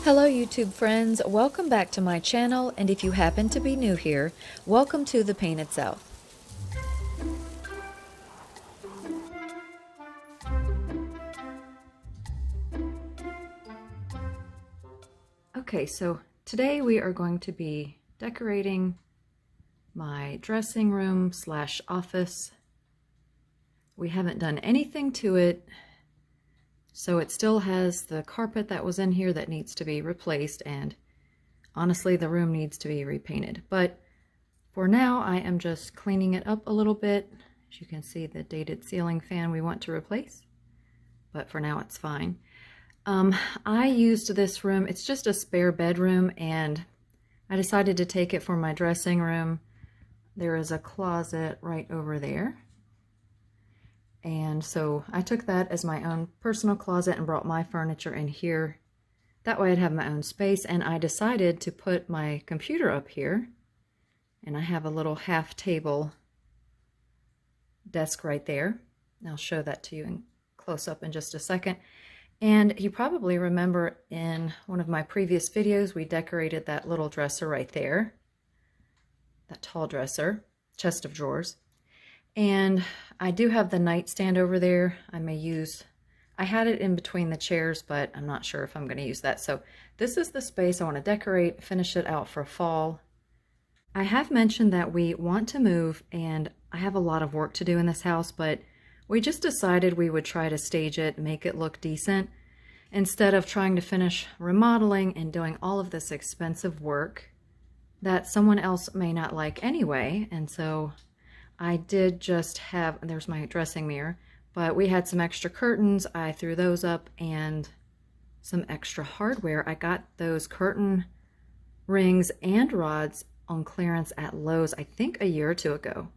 Hello YouTube friends, welcome back to my channel, and if you happen to be new here, welcome to the Painted South. Okay, so today we are going to be decorating my dressing room slash office. We haven't done anything to it, so it still has the carpet that was in here that needs to be replaced, and honestly the room needs to be repainted. But for now I am just cleaning it up a little bit. As you can see, the dated ceiling fan we want to replace, but for now it's fine. I used this room, it's just a spare bedroom, and I decided to take it for my dressing room. There is a closet right over there. And so I took that as my own personal closet and brought my furniture in here. That way I'd have my own space, and I decided to put my computer up here. And I have a little half table desk right there. I'll show that to you in close up in just a second. And you probably remember in one of my previous videos, we decorated that little dresser right there. That tall dresser, chest of drawers. And I do have the nightstand over there. I had it in between the chairs, but I'm not sure if I'm going to use that. So this is the space I want to decorate, finish it out for fall. I have mentioned that we want to move, and I have a lot of work to do in this house, but we just decided we would try to stage it, make it look decent, instead of trying to finish remodeling and doing all of this expensive work that someone else may not like anyway. And so I did just have, there's my dressing mirror, but we had some extra curtains. I threw those up, and some extra hardware. I got those curtain rings and rods on clearance at Lowe's, I think a year or two ago.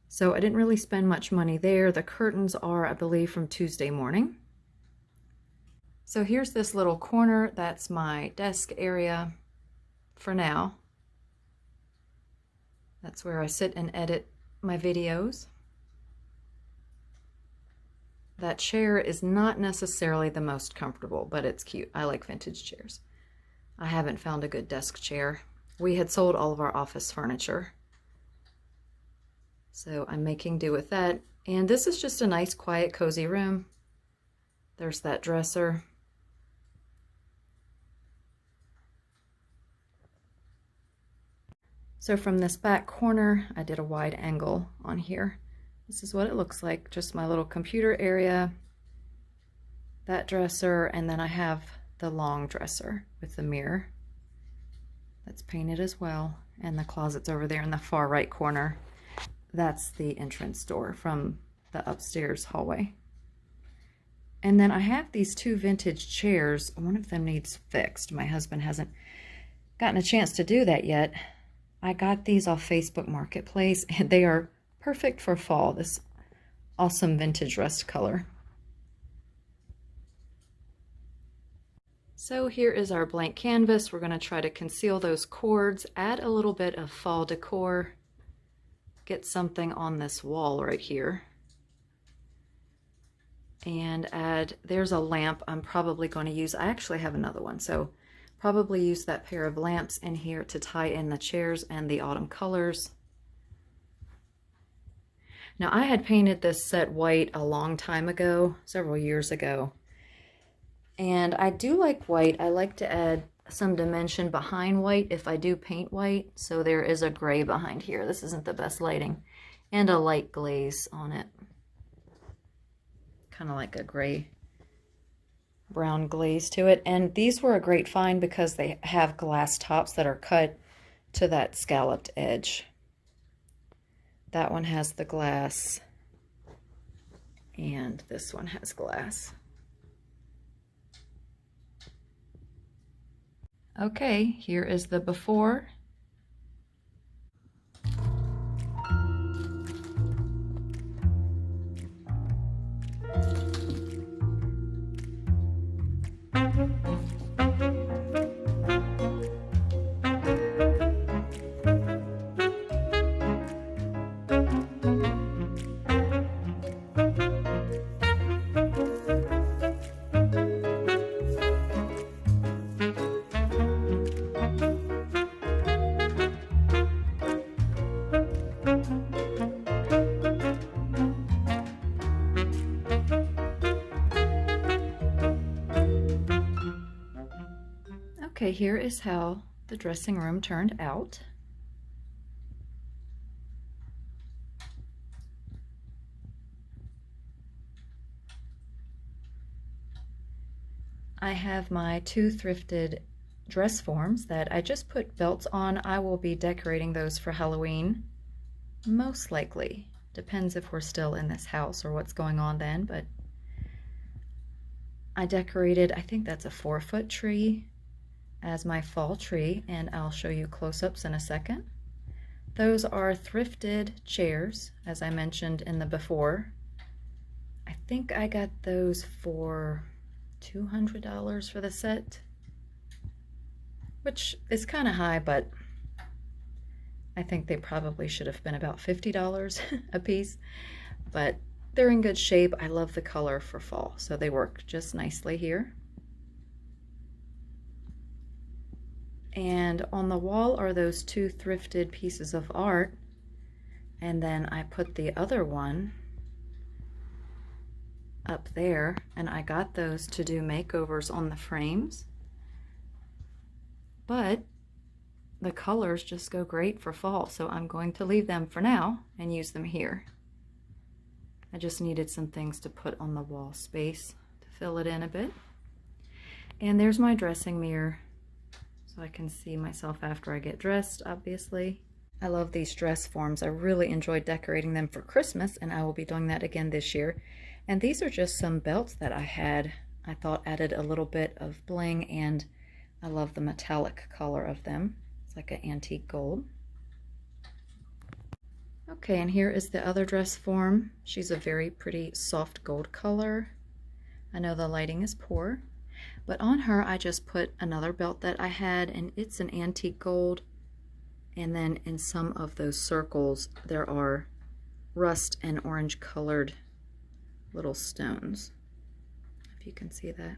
So I didn't really spend much money there. The curtains are, I believe, from Tuesday morning. So here's this little corner. That's my desk area for now. That's where I sit and edit my videos. That chair is not necessarily the most comfortable, but it's cute. I like vintage chairs. I haven't found a good desk chair. We had sold all of our office furniture, so I'm making do with that. And this is just a nice, quiet, cozy room. There's that dresser. So from this back corner, I did a wide angle on here. This is what it looks like, just my little computer area, that dresser, and then I have the long dresser with the mirror. That's painted as well, and the closet's over there in the far right corner. That's the entrance door from the upstairs hallway. And then I have these two vintage chairs. One of them needs fixed. My husband hasn't gotten a chance to do that yet. I got these off Facebook Marketplace, and they are perfect for fall, this awesome vintage rust color. So here is our blank canvas. We're going to try to conceal those cords, add a little bit of fall decor, get something on this wall right here, and there's a lamp I'm probably going to use. I actually have another one, so probably use that pair of lamps in here to tie in the chairs and the autumn colors. Now, I had painted this set white a long time ago, several years ago, and I do like white. I like to add some dimension behind white if I do paint white. So there is a gray behind here. This isn't the best lighting, and a light glaze on it, kind of like a gray brown glaze to it. And these were a great find because they have glass tops that are cut to that scalloped edge. That one has the glass, and this one has glass. Okay, here is the before. Okay, here is how the dressing room turned out. I have my 2 thrifted dress forms that I just put belts on. I will be decorating those for Halloween, most likely. Depends if we're still in this house or what's going on then, but I decorated, I think that's a 4-foot tree as my fall tree, and I'll show you close-ups in a second. Those are thrifted chairs, as I mentioned in the before. I think I got those for $200 for the set, which is kind of high, but I think they probably should have been about $50 a piece, but they're in good shape. I love the color for fall, so they work just nicely here. And on the wall are those 2 thrifted pieces of art, and then I put the other one up there, and I got those to do makeovers on the frames, but the colors just go great for fall, so I'm going to leave them for now and use them here. I just needed some things to put on the wall space to fill it in a bit. And there's my dressing mirror, so I can see myself after I get dressed, obviously. I love these dress forms. I really enjoyed decorating them for Christmas, and I will be doing that again this year. And these are just some belts that I had. I thought added a little bit of bling, and I love the metallic color of them. It's like an antique gold. Okay, and here is the other dress form. She's a very pretty soft gold color. I know the lighting is poor, but on her I just put another belt that I had, and it's an antique gold. And then in some of those circles there are rust and orange colored little stones, if you can see that.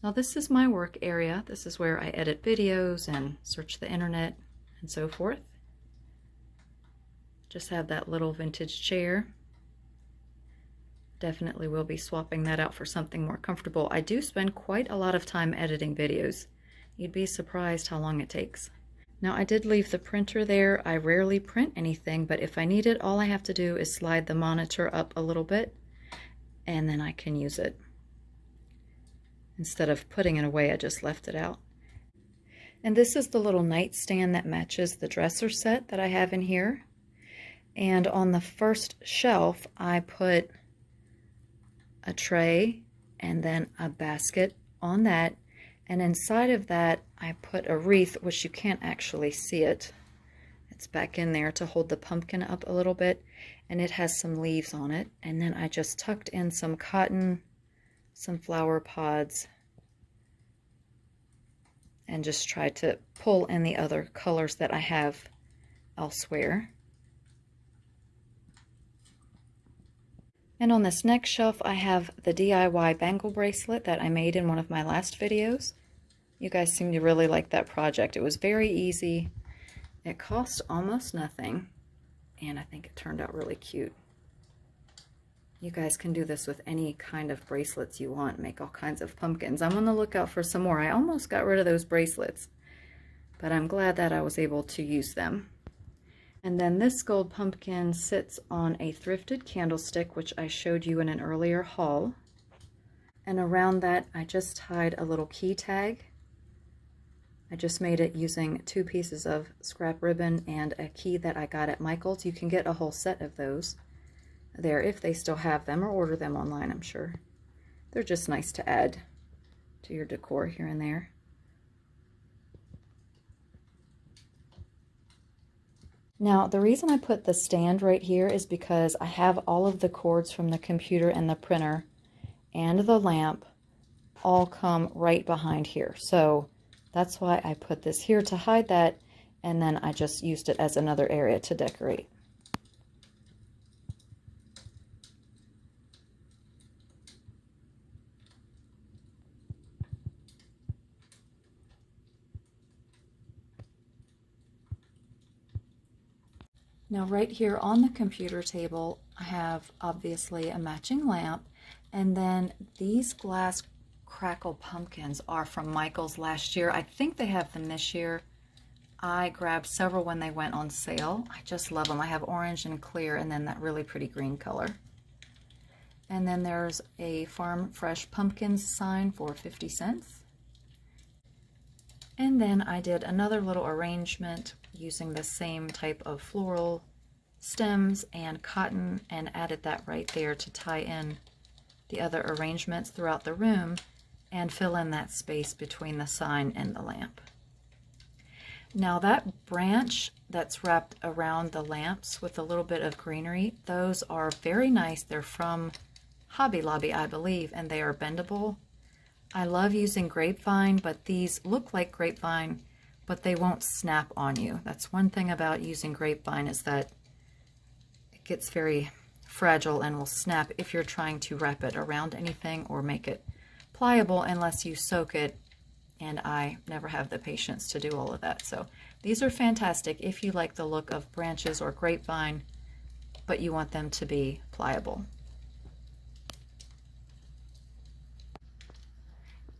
Now this is my work area. This is where I edit videos and search the internet and so forth. Just have that little vintage chair. Definitely will be swapping that out for something more comfortable. I do spend quite a lot of time editing videos. You'd be surprised how long it takes. Now I did leave the printer there. I rarely print anything, but if I need it, all I have to do is slide the monitor up a little bit, and then I can use it. Instead of putting it away, I just left it out. And this is the little nightstand that matches the dresser set that I have in here. And on the first shelf, I put a tray and then a basket on that, and inside of that I put a wreath, which you can't actually see it. It's back in there to hold the pumpkin up a little bit, and it has some leaves on it. And then I just tucked in some cotton, some flower pods, and just tried to pull in the other colors that I have elsewhere. And on this next shelf I have the DIY bangle bracelet that I made in one of my last videos. You guys seem to really like that project. It was very easy. It cost almost nothing, and I think it turned out really cute. You guys can do this with any kind of bracelets you want. Make all kinds of pumpkins. I'm on the lookout for some more. I almost got rid of those bracelets, but I'm glad that I was able to use them. And then this gold pumpkin sits on a thrifted candlestick, which I showed you in an earlier haul. And around that, I just tied a little key tag. I just made it using 2 pieces of scrap ribbon and a key that I got at Michael's. You can get a whole set of those there if they still have them, or order them online, I'm sure. They're just nice to add to your decor here and there. Now, the reason I put the stand right here is because I have all of the cords from the computer and the printer and the lamp all come right behind here. So that's why I put this here to hide that, and then I just used it as another area to decorate. Now right here on the computer table, I have obviously a matching lamp, and then these glass crackle pumpkins are from Michael's last year. I think they have them this year. I grabbed several when they went on sale. I just love them. I have orange and clear, and then that really pretty green color. And then there's a Farm Fresh Pumpkins sign for 50 cents. And then I did another little arrangement using the same type of floral stems and cotton, and added that right there to tie in the other arrangements throughout the room and fill in that space between the sign and the lamp. Now that branch that's wrapped around the lamps with a little bit of greenery, those are very nice. They're from Hobby Lobby, I believe, and they are bendable. I love using grapevine, but these look like grapevine, but they won't snap on you. That's one thing about using grapevine, is that it gets very fragile and will snap if you're trying to wrap it around anything or make it pliable unless you soak it, and I never have the patience to do all of that. So these are fantastic if you like the look of branches or grapevine, but you want them to be pliable.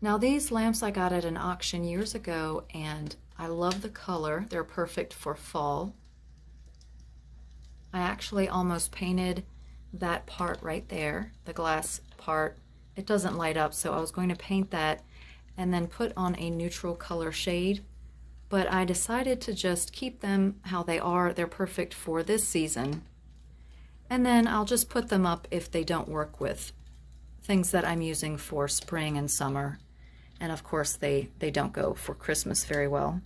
Now these lamps I got at an auction years ago, and I love the color. They're perfect for fall. I actually almost painted that part right there, the glass part. It doesn't light up, so I was going to paint that and then put on a neutral color shade, but I decided to just keep them how they are. They're perfect for this season. And then I'll just put them up if they don't work with things that I'm using for spring and summer. And of course they don't go for Christmas very well,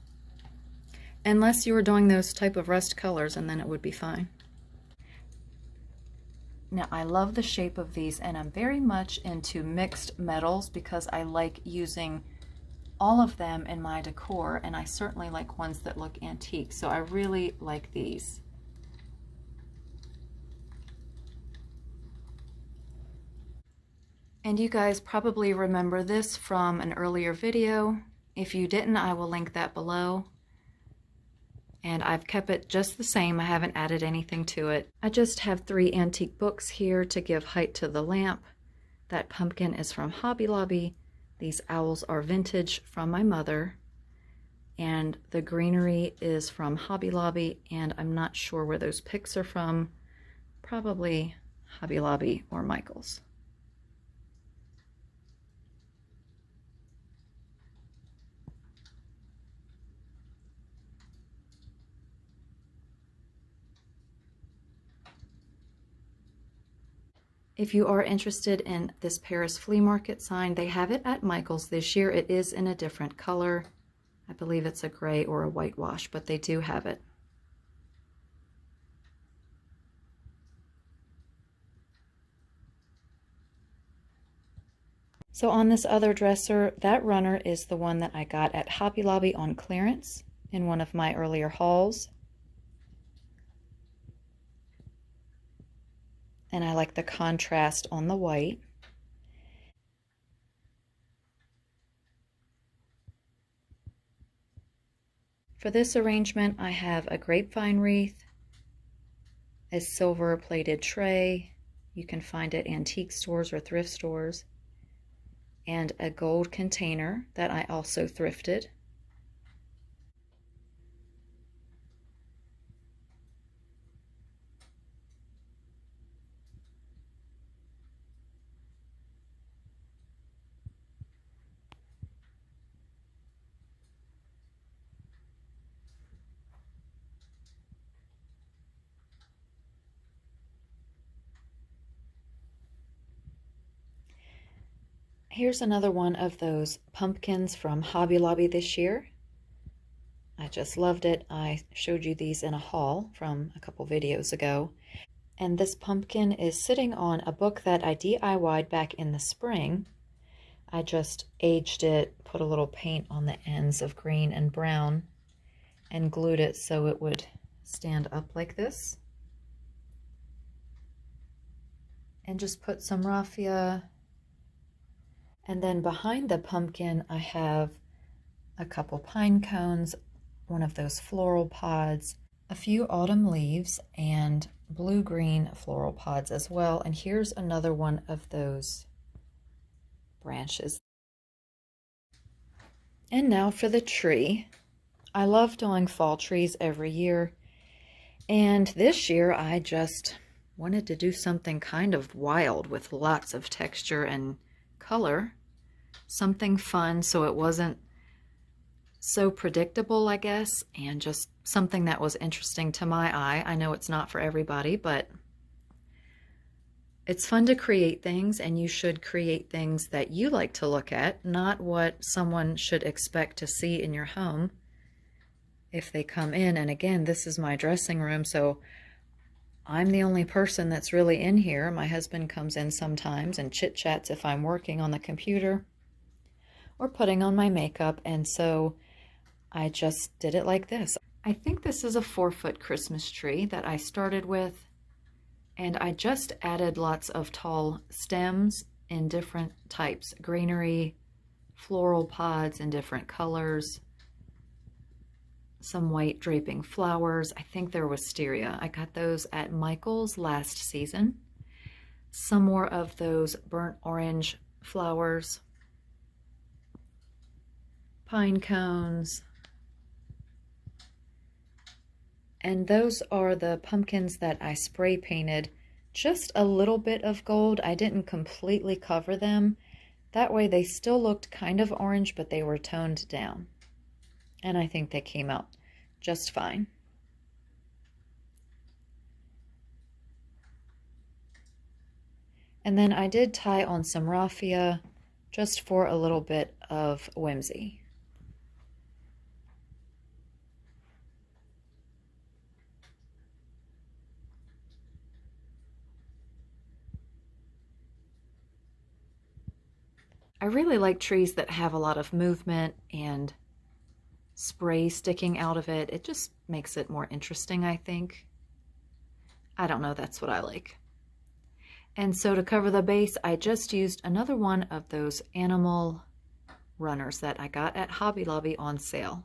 unless you were doing those type of rust colors, and then it would be fine. Now I love the shape of these, and I'm very much into mixed metals because I like using all of them in my decor, and I certainly like ones that look antique, so I really like these. And you guys probably remember this from an earlier video. If you didn't, I will link that below. And I've kept it just the same. I haven't added anything to it. I just have 3 antique books here to give height to the lamp. That pumpkin is from Hobby Lobby. These owls are vintage from my mother. And the greenery is from Hobby Lobby, and I'm not sure where those picks are from. Probably Hobby Lobby or Michael's. If you are interested in this Paris flea market sign, they have it at Michael's this year. It is in a different color. I believe it's a gray or a whitewash, but they do have it. So on this other dresser, that runner is the one that I got at Hobby Lobby on clearance in one of my earlier hauls. And I like the contrast on the white. For this arrangement, I have a grapevine wreath, a silver plated tray, you can find at antique stores or thrift stores, and a gold container that I also thrifted. Here's another one of those pumpkins from Hobby Lobby this year. I just loved it. I showed you these in a haul from a couple videos ago. And this pumpkin is sitting on a book that I DIY'd back in the spring. I just aged it, put a little paint on the ends of green and brown, and glued it so it would stand up like this. And just put some raffia. And then behind the pumpkin, I have a couple pine cones, one of those floral pods, a few autumn leaves, and blue-green floral pods as well. And here's another one of those branches. And now for the tree. I love doing fall trees every year. And this year I just wanted to do something kind of wild with lots of texture and color. Something fun so it wasn't so predictable, I guess, and just something that was interesting to my eye. I know it's not for everybody, but it's fun to create things, and you should create things that you like to look at, not what someone should expect to see in your home if they come in. And again, this is my dressing room, so I'm the only person that's really in here. My husband comes in sometimes and chit-chats if I'm working on the computer or putting on my makeup, and so I just did it like this. I think this is a 4-foot Christmas tree that I started with, and I just added lots of tall stems in different types, greenery, floral pods in different colors, some white draping flowers. I think they're wisteria. I got those at Michael's last season. Some more of those burnt orange flowers, pine cones, and those are the pumpkins that I spray painted just a little bit of gold. I didn't completely cover them. That way they still looked kind of orange, but they were toned down. And I think they came out just fine. And then I did tie on some raffia just for a little bit of whimsy. I really like trees that have a lot of movement and spray sticking out of it. It just makes it more interesting, I think. I don't know, that's what I like. And so to cover the base, I just used another one of those animal runners that I got at Hobby Lobby on sale.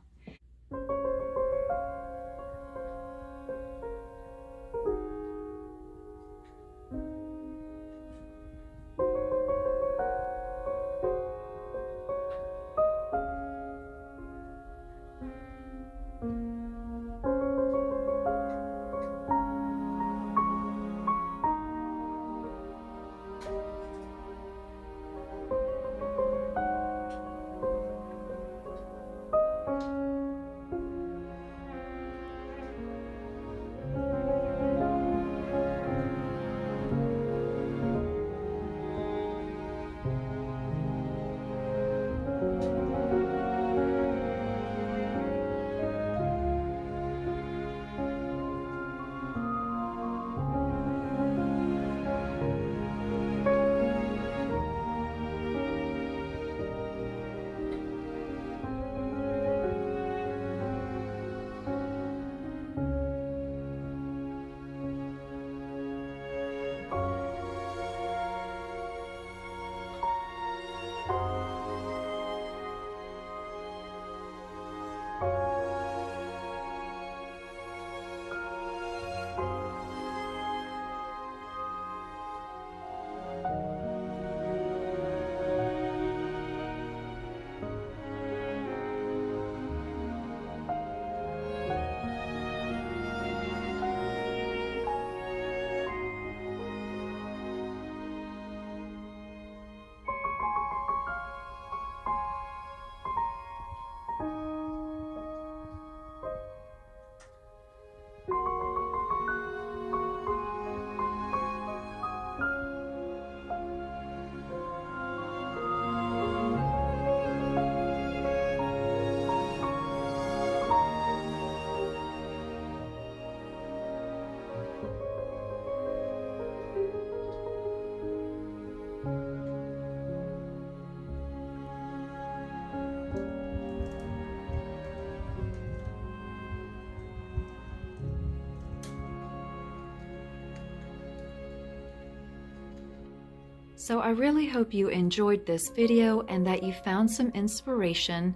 So I really hope you enjoyed this video and that you found some inspiration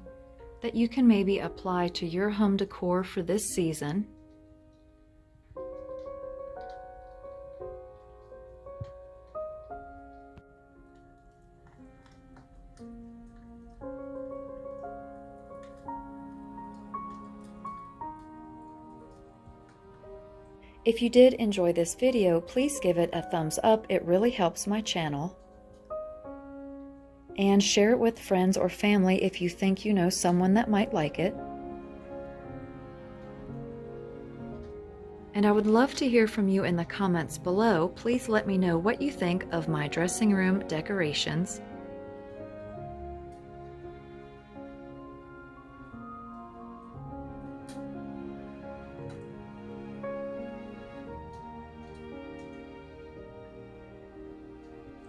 that you can maybe apply to your home decor for this season. If you did enjoy this video, please give it a thumbs up. It really helps my channel. And share it with friends or family if you think you know someone that might like it. And I would love to hear from you in the comments below. Please let me know what you think of my dressing room decorations.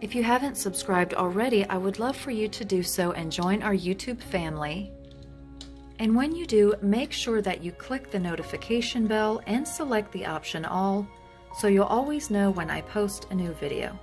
If you haven't subscribed already, I would love for you to do so and join our YouTube family. And when you do, make sure that you click the notification bell and select the option All, so you'll always know when I post a new video.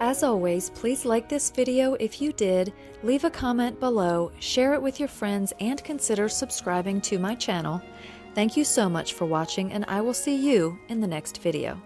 As always, please like this video if you did, leave a comment below, share it with your friends, and consider subscribing to my channel. Thank you so much for watching, and I will see you in the next video.